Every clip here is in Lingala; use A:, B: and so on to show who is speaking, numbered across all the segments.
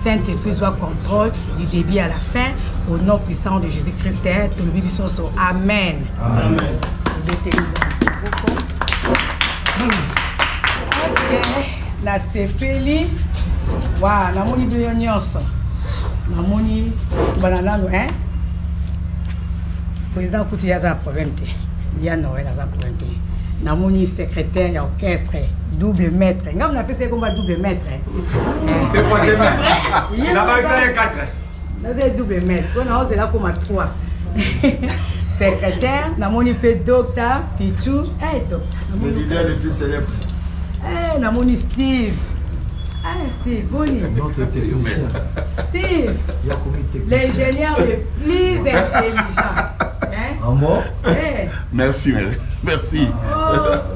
A: Saint-Esprit soit contrôle du début à la fin. Au nom puissant de Jésus-Christ, tout le but sont Amen. Amen. Na sepeli wa na moni bio nyonso na moni banana no président kuti ya za problème te ya Noël za problème te na moni secrétaire ya orchestre double maître ngam na pese komba double maître
B: c'est quoi la base c'est 4
A: na c'est double maître on a osé là comme 3 secrétaire na moni pe docteur Pichou docteur
B: le leader le plus célèbre
A: namoni Steve. Steve, Bonnie. Steve, l'ingénieur le plus intelligent.
C: Merci, merci.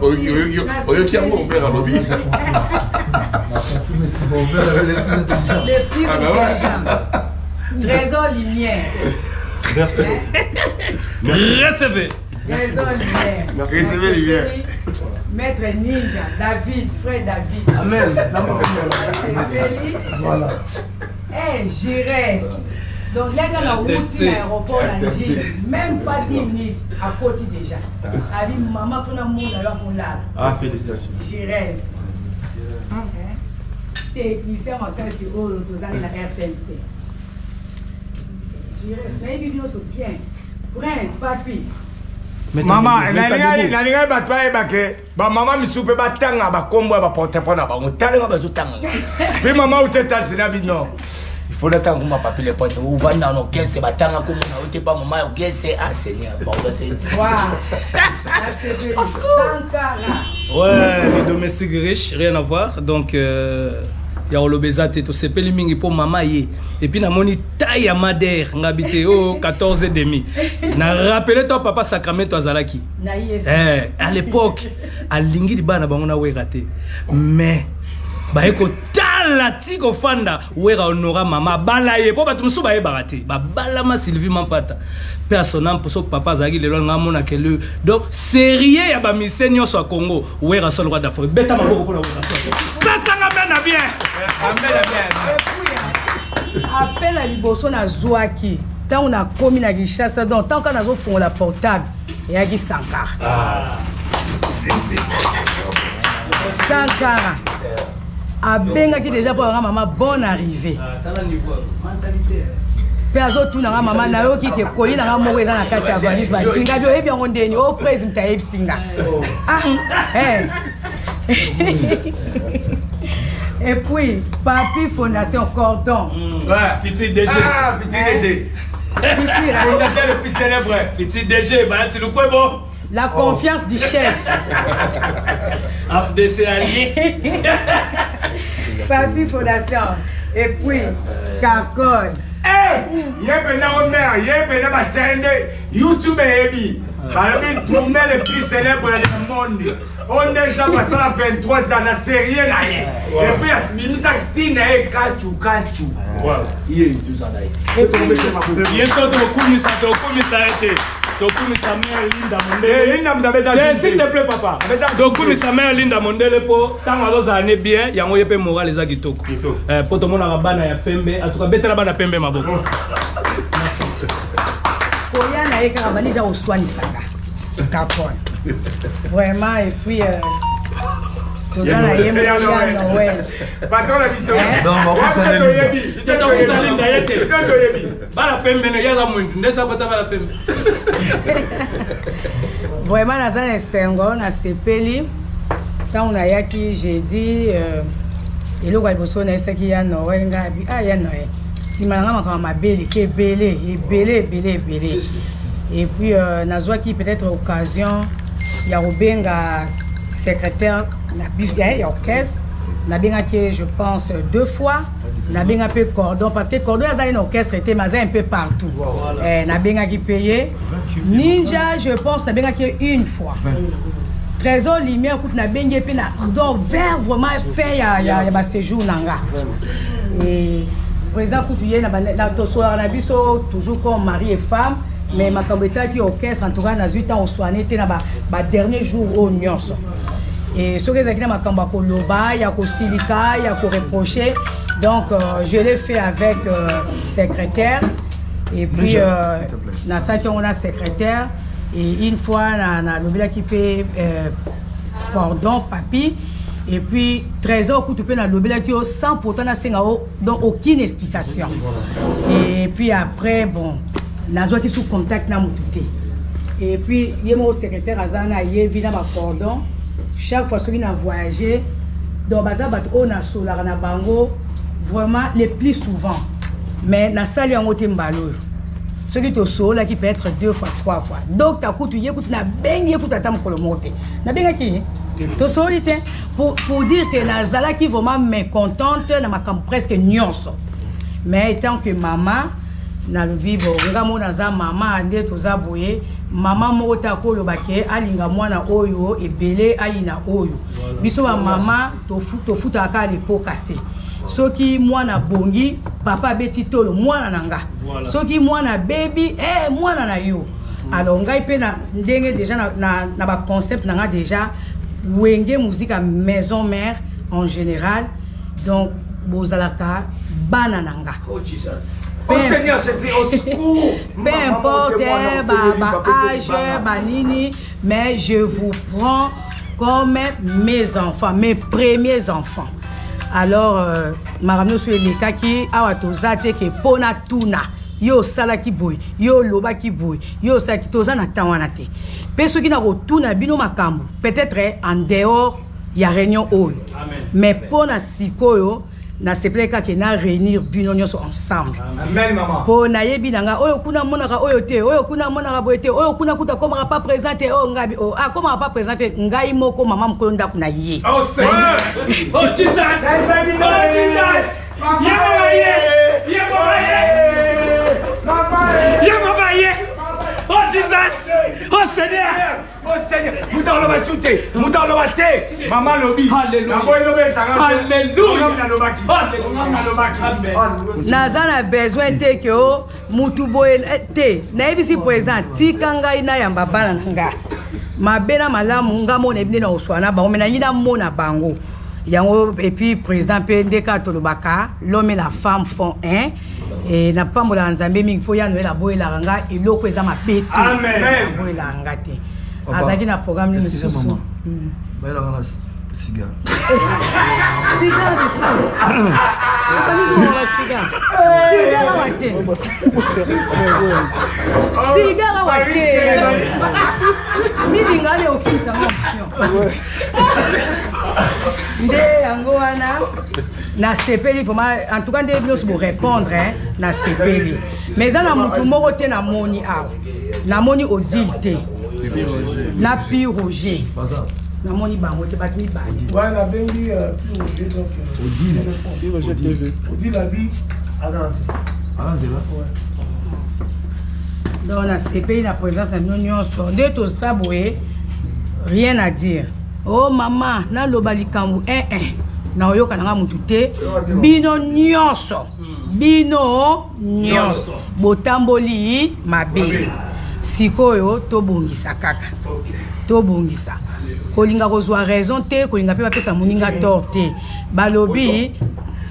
C: Le plus
A: intelligent. Trésor Lumière.
C: Merci.
D: Recevez.
A: Trésor Lumière.
B: Recevez Lumière.
A: Maître Ninja, David, frère David.
B: Amen.
A: Voilà. Jérès. Donc, il y a un route à l'aéroport même pas 10 minutes à côté déjà. Avec maman, pour nous,
B: ah, félicitations.
A: Jérès. Technicien, on va faire ce rôle aux années de la RTNC. Jérès, mais il sont bien. Prince, papi.
B: Maman, nalinga batwaye bake ba mama misupe batanga ba kombo ba porte pona ba ngotanga ba zutanga. Puis maman uteta zina bino. Il faut attendre ma papi les points ou va dans nos caisses batanga comme on n'était pas maman au caisse ah Seigneur bon c'est
D: ouais les domestiques riches rien à voir donc il y a l'obésité tout c'est peli mingi pour maman yé et puis na moni taille à madère ngabité au 14 et demi na rappelé toi papa Sacramento azalaki à l'époque à lingi di bana bango na weraté mais ba eko tala tiko fanda wera honora mama balaye po batu musu ba e baraté ba balama Sylvie Mampata personnel pour so papa azaki lelo ngamona que le donc sérieux ya ba misenyo so Congo wera so le roi d'Afrique beta maboko pour la wera ça ngabena bien
A: appel à liboso na Zouaki tant on a commis na Kinshasa donc tant qu'on a zo fond la portable et a Sankara Sankara a bengaki déjà pour maman bonne arrivée Perso tout na maman na yo ki ke koli na moko eza na kati ya valise ba tinga bio ebi ngo ndeni o president ta epsinga et puis papi fondation cordon
D: Fiti DG
B: Fiti DG le plus célèbre
D: Fiti DG ba ti lu kwebo
A: la confiance du chef
D: AFDC allié
A: papi fondation et puis Kakon
B: yebena Omer yebena Bachende YouTube ebi Kalobi tourné le plus célèbre du monde on est ça passe la 23 ans na série na rien et puis asimisa sina e kachu il est 12 ans là
D: bien sûr to kumisa été donc kumisa mère Linda Mondele
B: Linda Mondele
D: s'il te plaît papa donc kumisa mère Linda Mondele po tango azozane bien yango yepe moral eza kitoko po to mona bana ya pembe atuka betela bana pembe maboko
A: merci koya na eka bani ja oswani sanga Capone vraiment et puis tout ça là yembe ya Noël
B: patron la mission
C: non
D: c'est donc ça Linda yete bala pembe ne yaza mwindi ndesa bota bala pembe
A: vraiment naza na sengo na sepeli tant na yaki j'ai dit eloko ya liboso na esaki ya Noël ngabi ya Noël sima nga makama mabele ke belé et puis nazwaki peut-être occasion ya robenga secrétaire na bilga ya orchestre na benga que je pense 2 fois na benga peu cordon parce que cordon a un orchestre était un peu partout na benga qui payé ninja je pense na benga que une fois trésor lumière coûte na benga pe na donc vers vraiment fait ya ba séjour nanga et président coûte yé na to soir na biso toujours comme mari et femme mais ma cambeta qui orchestre en tout cas na 8 ans au soigné na ba dernier jour au nyonso et ce que zakina makamba ko loba ya ko silika ya ko reprocher Donc, je l'ai fait avec secrétaire. Et puis, on a secrétaire. Et une fois, on a le qui fait cordon, papier. Et puis, trésor, coup, tu peux le qui sans pourtant, donc aucune explication. Et puis après, bon, Nazwa qui sous contact na mouté. Et puis, il y a mon secrétaire Azana, il y a cordon. Chaque fois qu'il a voyagé, donc on a solar na bango, vraiment les plus souvent. Mais na salle en côté mbalo. Ce qui te sol là qui peut être 2 fois, 3 fois. Donc ta coûte na ben écoute à tam monter. Na ben qui to solité pour dire que na zala qui vraiment mécontente na ma presque nyonso. Mais tant que maman na le vivre ngamo na za mama ande to za boye mama mota ko lo bake alinga mwana oyo ebele ayina oyo biso ba mama to futa ka le po cassé soki mwana bongi papa beti tolo mwana nanga soki mwana baby mwana na yo alors ngai pe na ndenge déjà na ba concept nanga déjà wenge musique à maison mère en général donc bozalaka bana nanga
B: oh Jesus. Oh Seigneur Jésus, au secours.
A: Peu importe, âge, nini, mais je vous prends comme mes enfants, mes premiers enfants. Alors, Marano sur les cas qui a tozate que pona tuna, yo sala ki boy, yo loba ki boy, yo sa ki tozana tawanate. Peso qui na rotuna bino makambo, peut-être en dehors il y a réunion haut. Mais pona sikoyo na sepleka ke na réunir bino nyonso ensemble.
B: Amen maman.
A: Po na yebi nanga oyo kuna monaka oyo te, oyo kuna monaka boye te, oyo kuna kuta komaka pas présenter o ngabi o komaka pas présenter ngai moko mama mukolo ndaku na ye.
B: Oh Seigneur. Oh Jesus. Oh Jesus. Oh Jesus. Oh Seigneur. Oh Seigneur. Moutar loba souté, moutar loba te. Maman lobi. Alléluia.
A: Naza na besoin te que o mutu boye te. Na ebisi présent tikanga ina yamba bana nga. Mabena malamu ngamo na ebine na oswana ba omena yina mona bango. Yango et puis président PNDK Tolobaka, l'homme et la femme font un. Et n'a pas mola nzambe mingi po ya noela boye la ranga et loko eza mapete.
B: Amen.
A: Boye la ranga te. Azaki na programme ni
E: excusez-moi. Bah la ranga cigare.
A: Cigare de ça. Cigare. Cigare wate. Cigare wate. Mimi ngale okisa ngopio. Nde yango wana na sepeli vraiment en tout cas nde bino pour répondre hein na sepeli mais za na mutu moko te na moni awa na moni Odile te na Pi Roger na moni bango te batu mibali
E: ouais na bengi Pi Roger donc Odile Odile habite à Zanzibar
A: donc na sepeli na présence na bino nyonso nde to saboye rien à dire. Oh maman, na loba likambu na oyoka nanga mutu te bino nyonso botamboli mabe sikoyo tobongisa kaka tobongisa kolinga kozwa raison te kolinga pe bapesa moninga tort te balobi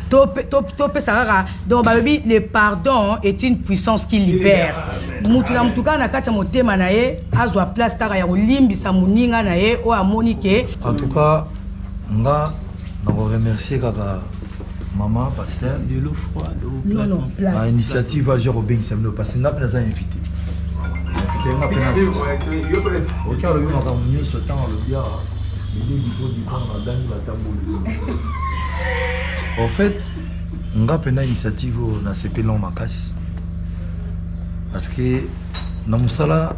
A: topesa kaka donc balobi le pardon est une puissance qui libère mutu na mutuka na kati ya motema na ye azwa place taka ya kolimbisa moninga na ye oyo amoni ke
E: en tout cas nga na remercier kaka maman pasteur na initiative à Jérôme Semlo parce que nga pe naza invité nga pe na ok alobi makambo nyonso ntango alobi awa elingi to libanga dani batamboli en fait nga pe na initiative na sepelon makasi parce que na musala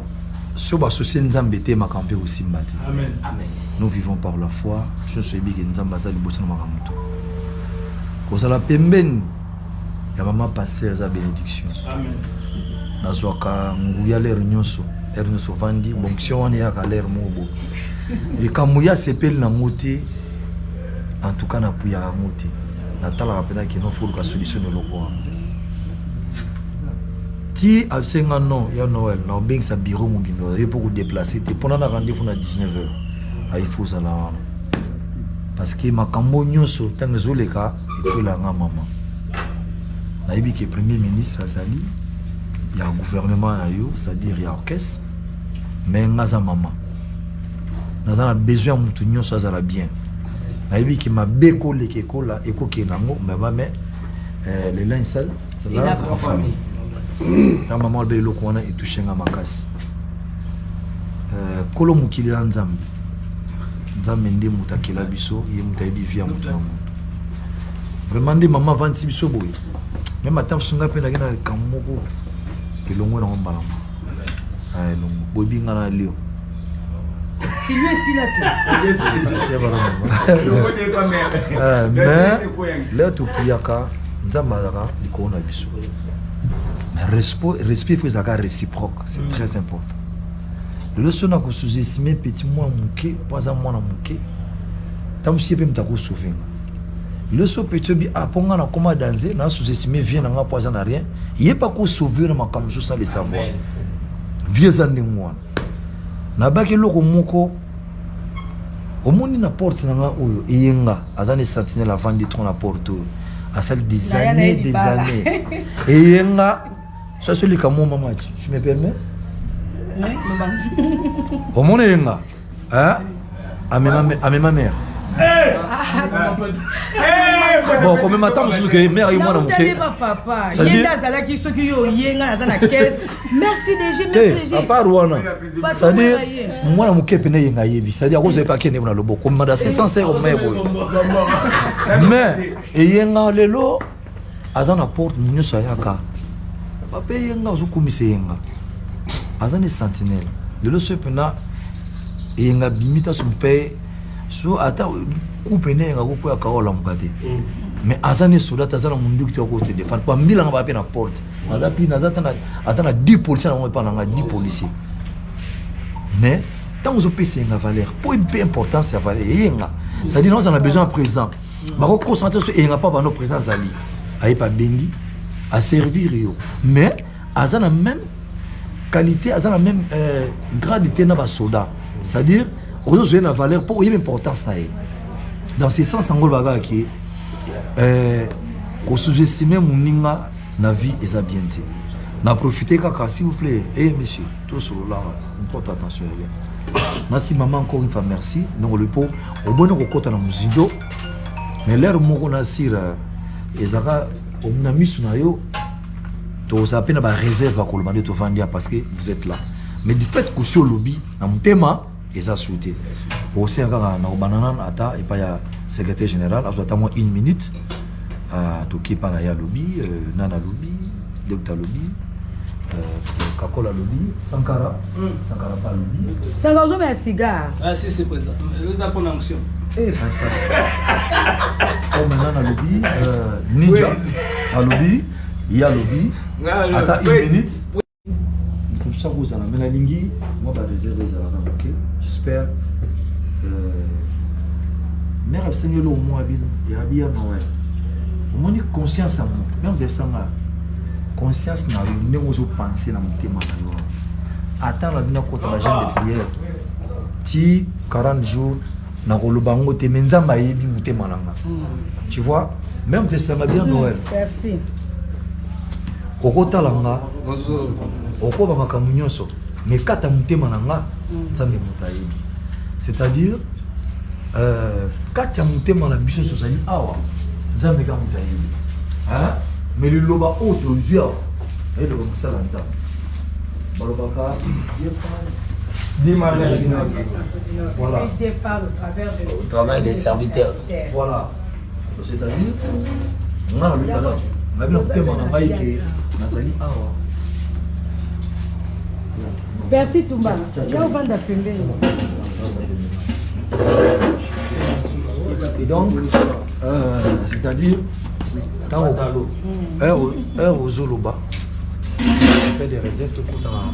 E: so ba associé nzambe te makambe aussi mbate.
D: Amen. Amen.
E: Nous vivons par la foi. Je suis bien que nzamba za liboso na makambo. Kozala pembeni ya mama pasteur za bénédiction. Amen. Na soka nguya l'air nyonso vandi bonction wana ya ka l'air mobo. Et kamuya sepel na moté en tout cas na puya na moté. Na tala rapena que non faut ka solution le quoi. Si absenga non ya Noël na beng sa bureau mobimba et pour déplacer te pendant la rendez-vous na 19h il faut ça là parce que makambo nyonso tanga zoleka et puis la maman nayebi que premier ministre azali ya gouvernement na yo c'est-à-dire ya orchestre mais ngaza maman naza besoin mutu nyonso azala bien nayebi que mabe koleka ekola ekoke nango mais les linges sales c'est la famille ta maman be eloko wana etouche nga makasi kolo mokili ya nzambe nde mutu akela biso ye mutu ayebi via mutu na mutu vraiment nde maman avandisi biso boye même ata mosunga mpe nake na likambo moko elongo nango mbalama elongo boyebi nga na lio mais leo topriaka nzambe azaka likolo na biso respect faut ezalaka réciproque c'est très important lelo so na kosous-estimer petit mwa moke po aza mwana moke tamosi ye mpe moto akosauvenga lelo so petit obi aponga na koma danger na sous-estimer vie nanga po aza na rien ye pa kosauve na makambo so sans le savoir vie eza ndenge wana nabaki eloko moko omoni na porte nanga oyo eyenga aza ne sentinelle avant de tron na porte oyo asali des années eyenga ça c'est le camo maman tu me permets omoni eyenga amema mère bon comme matin mosusu ke mère ye mwana moke
A: yenda azalaki soki yo oyenga naza na 15 merci DG
E: apart wana c'est-à-dire mwana moke pene eyenga yebi c'est-à-dire akozala epa akende na loboko mada se sensé omaye boye mais eyenga lelo aza na porte nyonso ayaka papa eyenga ozokumisa eyenga aza ne sentinelle lelo so epena eyenga bimita so mpe so ata coupe ne nga ko ya kaola mukate mais azane soldat azana mundu ki to ko te défendre pa mbila nga ba pe na porte azapi nazata na atana 10 policiers na pa na 10 policiers mais tant vous opé nga valeur pour une peu importance ya valeur yenga ça dit nous on a besoin présent ba ko concentrer sur yenga pa ba no présent zali ayi pa bengi à servir yo mais azana même qualité azana même gradité na ba soldat c'est-à-dire aujourd'hui une valeur pour une importance dans ce sens en gros baga qui qu'on sous-estimer mon ninga na vie et ça bien dit n'a profiter kaka s'il vous plaît monsieur tout sur là on porte attention merci maman encore une fois merci donc le pot au bon ko kota na muzido mais l'air moko na sira ezaka omna misu na yo to ça peine ba réserve à kolomande to vandia parce que vous êtes là mais du fait que sur lobby na mutema et ça souhaité aussi encore na banana ata et pas ya secrétaire général à moi 1 minute to qui pas na ya lobby nana lobby docteur lobby Kakola lobby Sankara pas lobby
A: Sankara zo mais cigare
D: ah si c'est présent vous avez une onction
E: ça oh maintenant na lobby ninja à lobby il y a lobby ata 1 minute comme ça vous en avez la ligne moi ba réserver ça là OK j'espère mère absengelo au moins bien ya bien ouais au moins conscience à moi même de ça conscience na yo ndenge ozo penser na motema na yo attends la bina kota la jambe de prière ti 40 jours na koloba ngo te menzamba yebi motema nanga tu vois même de ça bien Noël
A: merci
E: kokota langa okoba makambo nyonso mais kata motema nanga nzambe motayebi c'est-à-dire kata motema na biso sozali awa nzambe ka motayebi hein mais le loba autre yeux et le comme ça là nzambe balobaka voilà
A: Dieu parle au
F: travers des serviteurs
E: voilà c'est-à-dire on a le balade la bien motema na ngai ke nazali awa.
A: Merci Toumba. Là, on va d'appeler.
E: Et donc, c'est-à-dire, quand on Zoloba, on fait des réserves tout le temps,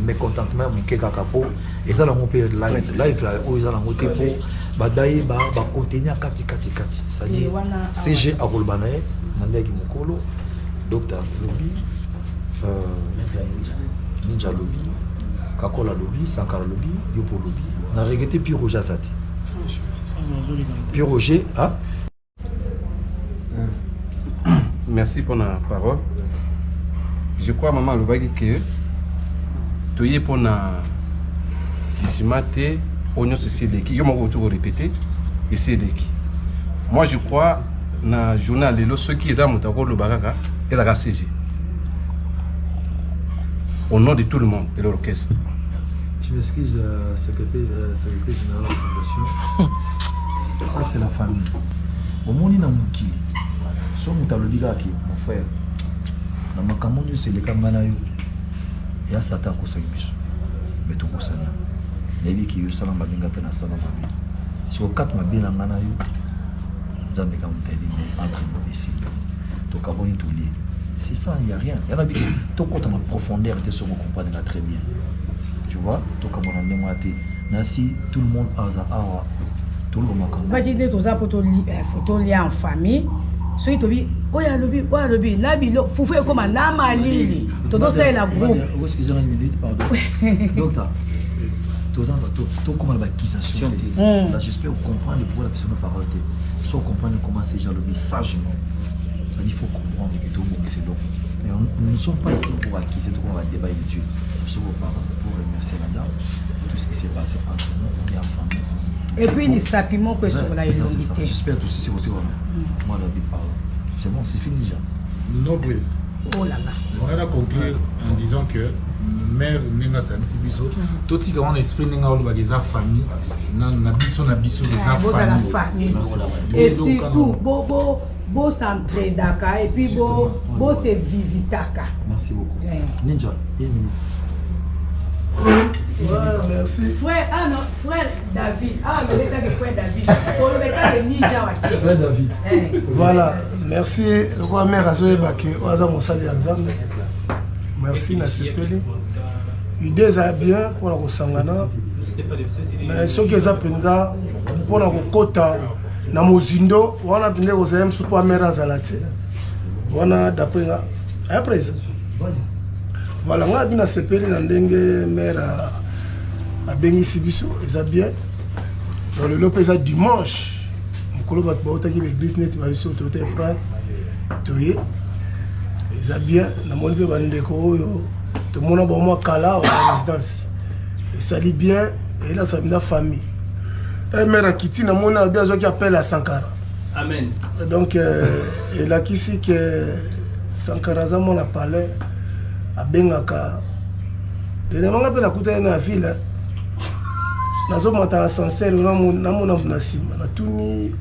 E: mécontentement, et ça, on peut live là, où ils ont monté pour badaye ba contenir kati. C'est-à-dire, CG à Rolbanae, Mandeki Mokolo, Docteur Lobby, Ninja Lobby, Kakola Lobby, Sankara Lobby, Yopo Lobby. On a regretté Pierre Roger Azati. Pierre Roger, ah
F: merci pour la parole. Je crois, maman, le bagage que tu es pour la systématique, on a ce qui, je vais répéter, et c'est qui. Moi, je crois, dans le journal, ceux qui sont dans le baraka, ils ont saisi. Au nom de tout le monde et l'orchestre.
E: Je m'excuse, secrétaire général de la fondation. Ça, c'est la famille. Au monde, il y a un mouki. Si on a le bigaki, mon frère, dans ma campagne, c'est le Kamanayo. Il y a Satan qui s'est mis. Mais tout le monde. Les gens qui sont dans la salle, si on a 4 mabines en Manayo, nous avons entre nous ici. Donc, avant de tout lier. C'est ça, il n'y a rien. Il y en a qui tout compte en profondeur, et se comprendre très bien. Tu vois, tout comme on a demandé, Nasi, tout le monde a tout le monde a.
A: Va dire tout ça pour photo lié en famille. Soit tu dis, oh ya lobi, nabi lo, foufou comme un amali. Tout ça est la groupe.
E: Excusez-moi une minute, pardon. Docteur, tout comme l'accusation. Là, j'espère comprendre pourquoi la personne n'a pas parlé. Soit comprendre comment ces gens le sagement. Ça dit, il faut comprendre que tout le monde c'est long. Mais nous ne sommes pas ici pour acquiser, tout le monde va débat inutile. Nous sommes pour remercier la dame, tout ce qui s'est passé entre nous et en famille.
A: Et puis, il s'appuie que sur la unité.
E: J'espère que c'est votre moi, la vie parle. C'est bon, c'est fini déjà.
G: Non, Brice.
A: Oh là là.
G: On a conclu en disant que mère n'est Sansi Biso. Tout ce qui est esprit n'est pas des familles. Na biso des
A: familles. Et surtout, beau s'entrer Dakar et puis beau se visiter Dakar.
E: Merci beaucoup. Ninja, une minute.
H: Ouais, merci.
A: Frère David. Ah, le l'état de frère David. Pour le l'état de Ninja.
E: Frère David.
H: Voilà, merci. Le roi mère a joué Baké. Oaza Monsali Anzambe. Merci, Nasipeli. Idée est bien pour la Rosangana. Mais ce qui est penza pour la Kota. Na mozindo wana binde kozem super mera zalate wana d'après après voilà nga bina sepeli na ndenge mera abengi sibiso eza bien dans le lopé ça dimanche mukolo bat ba otaki l'église net ba biso to te prendre toye eza bien na moni pe bandeko oyo to mona ba mo kala wa résidence et ça dit bien et là ça vient de famille. Et mère Kitty n'a mon bien qui appelle à Sankara.
D: Amen.
H: Donc il a ici que Sankara za mon a parlé à Bengaka. De ne manga pe na kuta na ville. Nazo mata sincère na mon na sima na tuni.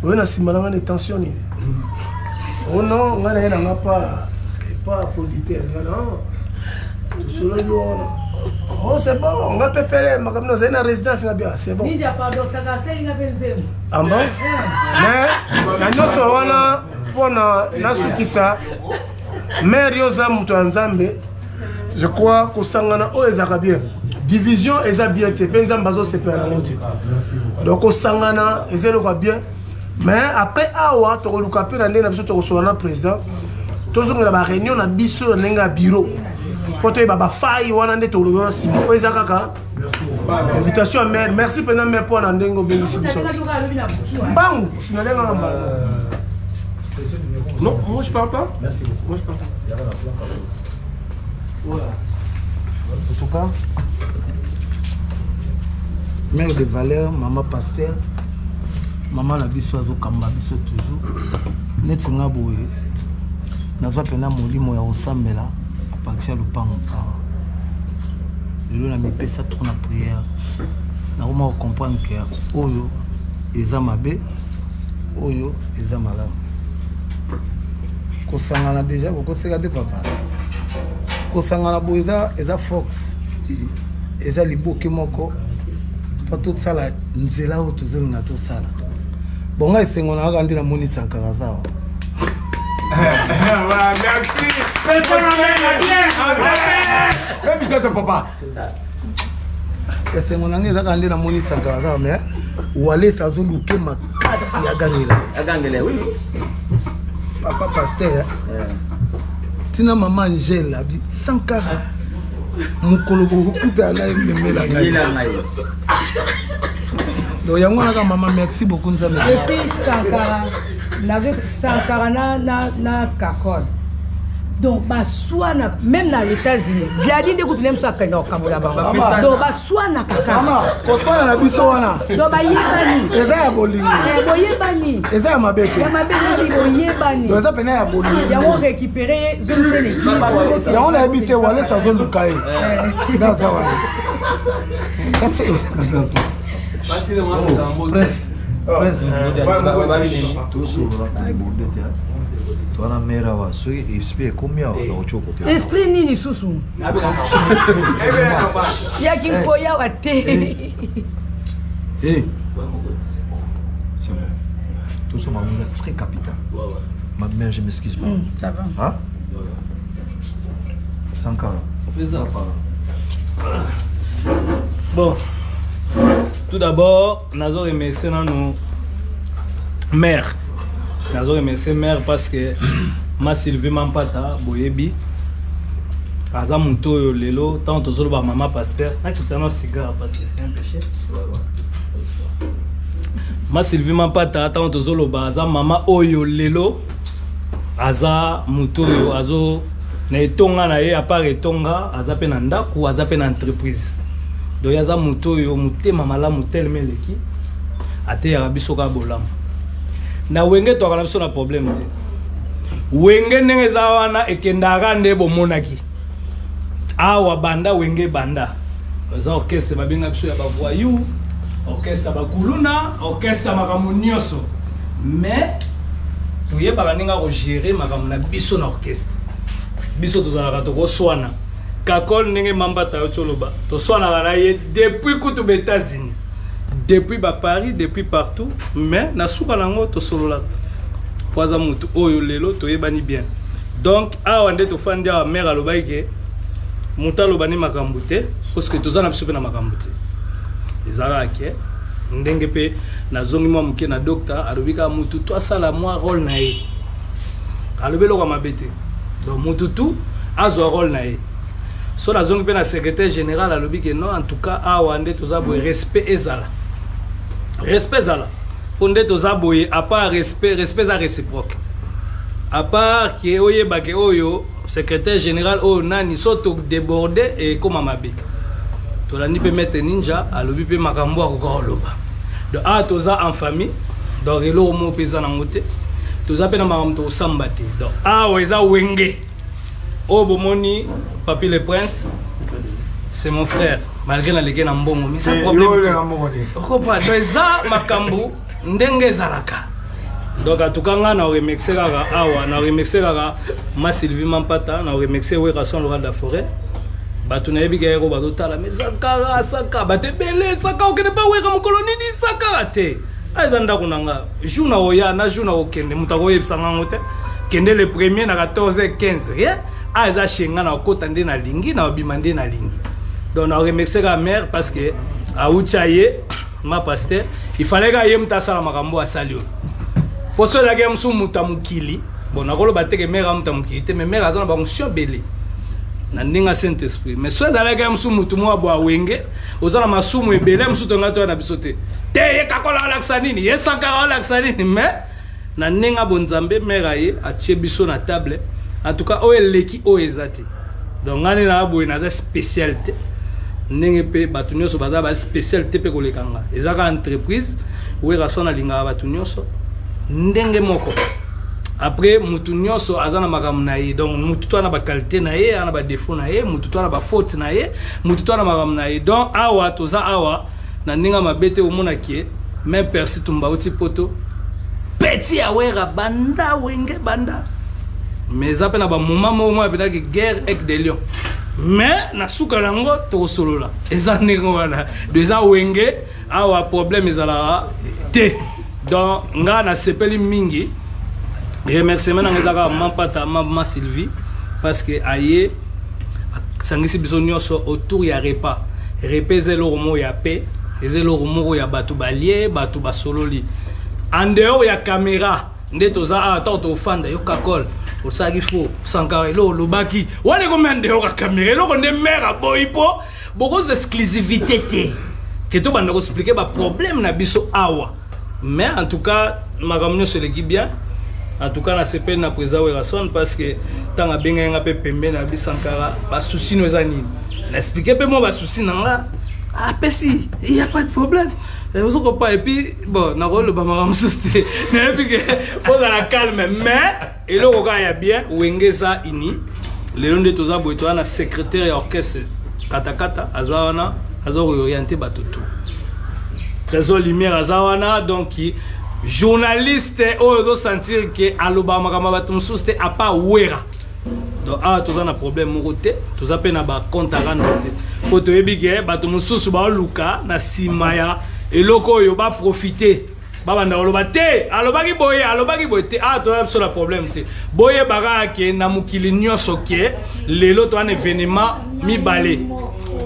H: On a sima na tension ni. Oh non, ngana na pas auditeur non. Solo yo. Oh c'est bon, on va préparer, mais comme nous sommes en résidence, c'est bon.
A: Ninja, pardon, ça va faire une appel.
H: Ah bon? Mais, nous sommes là pour nous qui ça. Mais Riosa Moutoanzambe, je crois que Sangana, oh, est bien. Division, est bien. C'est pas un bazo, c'est pas un motif. Donc, au Sangana, est bien. Mais après, Awa, tu as le capé, tu as présent. Tu as la réunion, na biso, na bureau. Poto baba faille wana nde to lobona simo ko ezaka ka invitation à mère merci pendant mère pour ndengo bengisi biso bang sinolenga ngamba non moi je parle pas
E: merci beaucoup
H: moi je parle pas
E: voilà
H: en tout cas mère de valeur maman pasteur maman la biso azo kamba biso toujours neti nga boye nazwa pena molimo ya osambela partir le pan le la mipesa trop na prière na comment comprendre que oyo eza mabe oyo eza malamu ko sangana déjà ko seka de papa ko sangana bo eza fox eza liboki moko pa tout ça la nzela o tozeli na to sala bonga esengo na ka ndila moni Sankara zawa.
B: Voilà, merci. Même si c'est papa.
H: C'est mon ami qui a moni Sankara, mais ou aller ça zone que ma casse ya gangela.
I: Ya gangela, oui.
H: Papa pasteur. Tina maman Angela bi Sankara. Mukolo ko kuta na mela ngai. Donc yango na maman merci beaucoup nzambe.
A: Et puis Sankara nazo Sankara na Kakol. Donc baswa na même dans les États-Unis Gladi de kutu nem saka na kabola ba donc baswa na kaka
H: mama ko swana na biso wana
A: donc ba yebani
H: eza ya bolingo
A: boyebani
H: eza ya mabete
A: ya mabete boyebani
H: donc eza pena ya bolingo
A: ya on récupérer zone sélective
H: ya on a bise wala sa zone lukai dans ça wala that's it
E: Prince, tout sur la bonde toi na mera wa so esprit combien au choko
A: esprit nini susu ya kinkoya wa te
E: c'est bon tout ça m'a très capital ma mère je m'excuse pas
A: ça va
E: hein Sankara
D: bon tout d'abord nazo remercier nos mères. Nazo remercier mère parce que ma Sylvie Mampata boyebi aza muto lelo tant tozolo ba maman pasteur na kitano cigare parce que c'est un péché. Ma Sylvie Mampata tant tozolo ba aza maman oyo lelo aza muto yo azo na etonga na ye a part etonga aza pe na ndaku aza pe na entreprise. Donc yaza muto yo mutema malamu tellement leki ate ya biso ka bolamu. Na wenge to kana biso na problème te. Wenge ndenge za wana ekendaka nde bomonaki. Awa banda wenge banda. Za orchestre babinga biso ya ba voyou, orchestre ba kuluna, orchestre makambo nyonso. Mais to yeba ninga ko gérer makambo na biso na orchestre. Biso tozalaka to ko swana. Kakol ndenge mambata yo choloba. To swana na ye depuis kutu États-Unis. Depuis Paris, depuis partout, mais na souka nango to solo la. Poza mutu oyo lelo to yebani bien. Donc awa nde to fandi a mère alobaike muta lobani makambo te parce que tozana biso pe na makambo te. Ezala ke ndenge pe na zongi mwa muke na docteur alobika mutu to sala mwa rôle na ye. Alobelo kwa mabete. Donc mutu tout azwa rôle na ye. So la zongi pe na secrétaire général alobike non en tout cas awa nde toza bo respect ezala. Respect zala. Onde toza boye à part respect za réciproque. À part que oye bake oyo secrétaire général o nani soto débordé et comme mabe. To la ni pe mettre ninja alobi pe makambo akoko loba. Donc a toza en famille donc elo mo pesa na ngote. Toza pe na makambo to sambati. Donc a weza wenge. O bomoni papi le prince c'est mon frère. Malgré la leke na mbongo, mais ça problème. Okopa, donc ça makambu ndenge zalaka. Donc en tout cas na remercier kaka awa, na remercier kaka ma Sylvie Mampata, na remercier we rason Laurent da Forêt. Batu na yebi kayeko bato tala mais saka bate belé saka okene pa we ka mkoloni ni saka te. Aizanda kunanga jouna oya na jouna okende mutako yebsanga ngote. Kende le premier na 14h15. Rien. Aiza shenga na kota nde na lingi na bimande na lingi. Donc on remercie la mère parce que à Ouchaye, ma pasteur, il fallait que yem ta sala makambo asalio. Pour cela que yem sou mutamukili, bon nakolo bateke mère mutamukili, mais mère azana ba mission belé. Na ninga Saint-Esprit. Mais soit dans la gamme sou mutumo abo wenge, ozana masumu ebele msu tonga to na bisote. Te ye kakola laksanini, ye Sankara laksanini, mais na ninga bonzambe mère aye a biso na table. En tout cas, o eleki o ezati. Donc ngani na abo na spécialité. Nenge pe batunyo so baza ba spécialité pe kolekanga ezaka entreprise we rasona linga batunyo so ndenge moko après mutunyo so azana makambo na ye donc mutu to na ba qualité na ye ana ba défaut na ye mutu to na ba faute na ye mutu to na makambo na ye donc awa toza awa na ninga mabete omona ki même persi tumba oti poto petit awera banda wenge banda mais après na ba moment mo apena ki guerre avec des lions. Mais na suka nango to solo la eza ningo wana déjà wenge awa problème ezala te donc nga na sepeli mingi remerciement na ngezaka Mampata mama Sylvie parce que aye sangisi biso nyonso autour ya repas repezelo romo ya paix ezelo romo ya batu balie batu basololi en dehors ya caméra nde toza attends to fanda yo kakol osaki fo Sankara lo lobaki wane ko mende yo caméra lo ko ne mera boipo beaucoup d'exclusivité te que to banda ko expliquer ba problème na biso awa mais en tout cas makamnyo se leki bien En tout cas, na sepeli na président Werason parce que tant a benga nga pe pembe na bisankara ba souci no zani. Na expliquer pe moi ba souci nanga. Ah pesi, il y a pas de problème. Vous comprenez pas et puis bon, na rôle ba mara msusté. Na puis que on a la calme mais et le gars ya bien Wengeza ini. Le long de toza boito na secrétaire orchestre katakata azawana azo orienter batutu. Trésor lumière azawana donc journaliste on doit sentir que aloba makama batu msusté a pas wera. Donc toza na problème mo côté toza pe na ba compte à rendre te. Po to ebige batu mususu ba luka na simaya eloko yo ba profiter. Baba na oloba te alobaki boye te toza sur le problème te. Boye baga ke na mukili nyonso ke lelo to un événement mibale.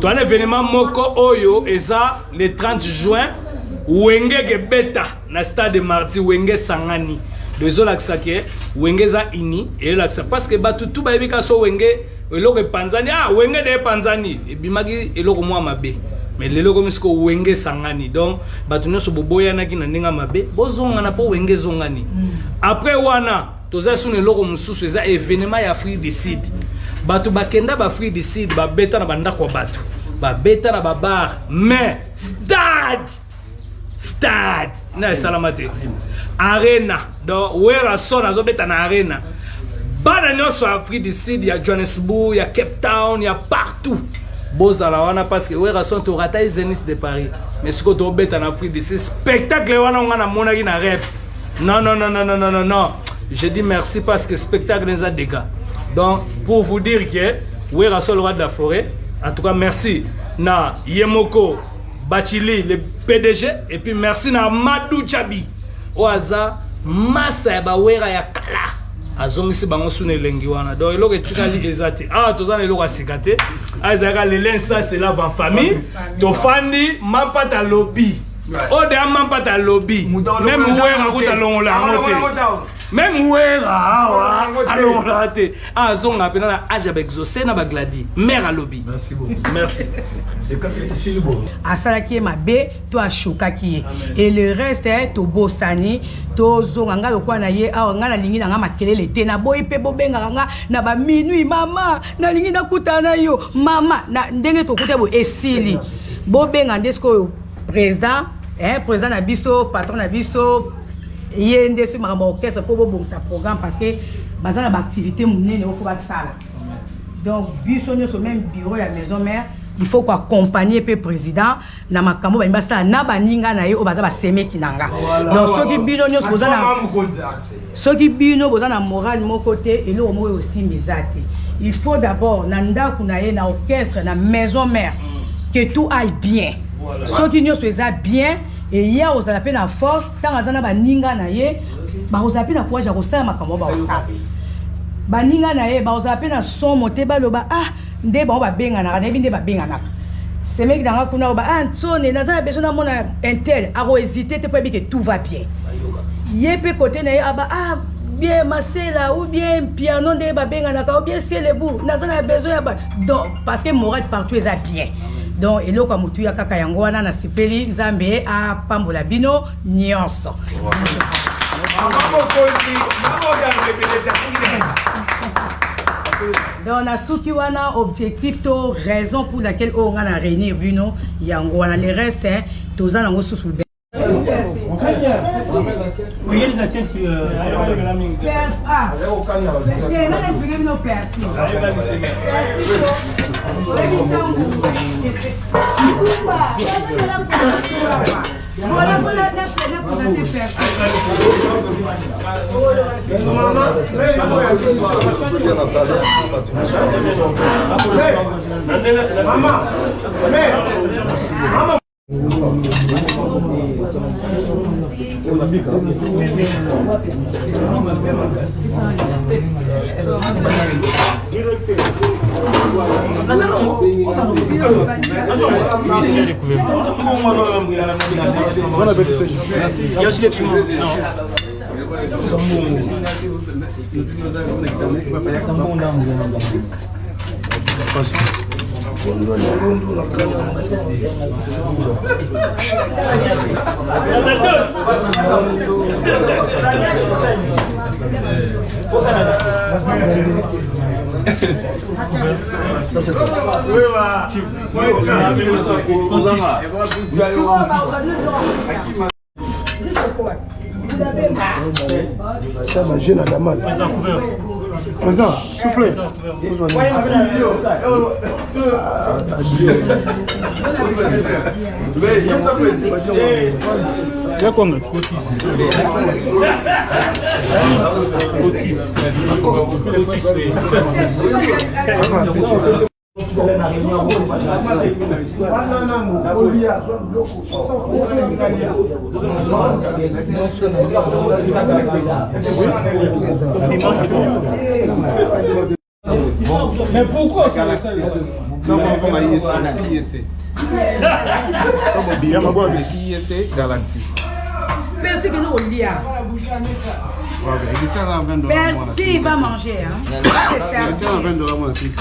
D: To un événement moko oyo eza le 30 juin Wenge ke beta na stade de mardi Wenge sangani. Désolé que ça que Wengeza ini et là ça parce que batutu ba ebika so Wenge eloko panzani Wenge de panzani et bimagi eloko moi mabe mais leloko misko Wenge sangani donc batuno so boboya na kina ninga mabe bozonga na po Wenge zongani après wana toza sunu eloko mususu eza événement ya Afrique du Sud batu bakenda ba Afrique du Sud ba beta na banda kwa batu ba beta na ba bar mais stade na salamate arena donc Werason azobeta na arena bana nyonso Afrique du Sud ya Johannesburg ya Cape Town ya partout bozala wana parce que Werason to rata Zénith de Paris mais ce que to beta na Afrique du Sud spectacle wana ngana monaki na rep non je dis merci parce que spectacle les a dégâts donc pour vous dire que Werason le roi de la forêt en tout cas merci na Yemoko Bachili le PDG et puis merci na Madou Chabi oaza masa ya bawera ya kala azongisi bango sune lengi wana donc eloko etikali ezate tozana eloko asikate azaka lelensa c'est là en famille to fandi mapata lobby ode mapata lobby même wera kuta longola ngote même wera alongola te zonga pena na aja exaucé na bagladi mère à lobby
E: merci beaucoup
D: merci
A: asalaki mabe to ashokaki et le reste to bosani to zonga nga lokwa na ye nga na lingi na nga makelele te na boyi pe bobenga nga na ba minuit mama na lingi na kutana yo mama na ndenge to kuta bo esili bobenga ndesko président président na biso patron na biso yende sur ma orchestre pour bon sa programme parce que bazana ba activité munene il faut ba sala donc biso nyo so même bureau ya maison mère il faut quoi accompagner pe président na makambo ba mbasa na baninga na ye o baza ba semeki nanga donc soki bino nyo soki bino bozana morale mon côté et lo mo aussi mezate il faut d'abord na ndaku na ye na orchestre na maison mère que tout aille bien soki nyo so eza bien et hier aux appels à force tant azana baninga na ye ba aux appels à courage à kosala makambo ba osala baninga na ye ba aux appels à son monter ba loba nde ba benga na nde ba benga na c'est mec dans kuna ba nsone nazana besoin na mona intel a hésiter te pas que tout va bien yé côté na ye bien masela ou bien piano nde ba benga na ou bien c'est le bout nazana besoin ba donc parce que moral partout est bien. Donc eloko mutu ya kaka yango wana na sipeli nzambe a pambola bino nyonso. Donc na suki wana objectif to raison pour laquelle on a réunir bino yango wana le reste toza nango susu.
I: Oui, les assiettes sur il y a aussi des piments.
H: Ça va, j'ai la Damas. Président, s'il vous plaît.
D: Mais pourquoi ça
A: Merci que nous on dit. Merci, il va manger. Hein.
J: $20 moins 6.